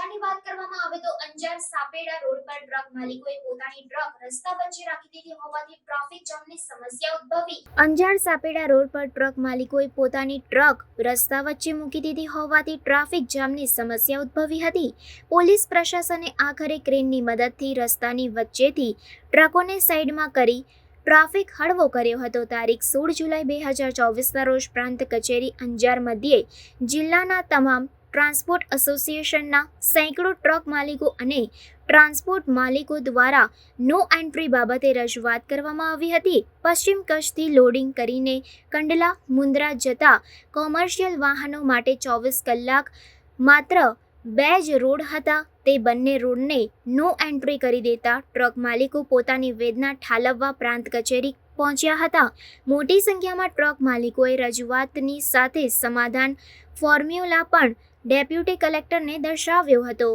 અંજારની વાત કરવામાં આવે તો અંજાર સાપેડા રોડ પર ટ્રક માલિકોએ પોતાની ટ્રક રસ્તા વચ્ચે રાખી દીધી હોવાથી ટ્રાફિક જામની સમસ્યા ઉદ્ભવી। અંજાર સાપેડા રોડ પર ટ્રક માલિકોએ પોતાની ટ્રક રસ્તા વચ્ચે મૂકી દીધી હોવાથી ટ્રાફિક જામની સમસ્યા ઉદ્ભવી હતી। પોલીસ પ્રશાસને આખરે ક્રેનની મદદથી રસ્તાની વચ્ચેથી ટ્રકોને સાઈડમાં કરી ટ્રાફિક હળવો કર્યો હતો। તારીખ 16 જુલાઈ 2024ના રોજ પ્રાંત કચેરી અંજાર મધ્યે જિલ્લાના તમામ ટ્રાન્સપોર્ટ એસોસિએશનના સેંકડો ટ્રક માલિકો અને ટ્રાન્સપોર્ટ માલિકો દ્વારા નો એન્ટ્રી બાબતે રજૂઆત કરવામાં આવી હતી। પશ્ચિમ કચ્છથી લોડિંગ કરીને કંડલા મુન્દ્રા જતા કોમર્શિયલ વાહનો માટે 24 કલાક માત્ર 2 જ રોડ હતા। તે બંને રોડને નો એન્ટ્રી કરી દેતા ટ્રક માલિકો પોતાની વેદના ઠાલવવા પ્રાંત કચેરી પહોંચ્યા હતા। મોટી સંખ્યામાં ટ્રક માલિકોએ રજૂઆતની સાથે સમાધાન ફોર્મ્યુલા પણ ડેપ્યુટી કલેક્ટરને દર્શાવ્યો હતો।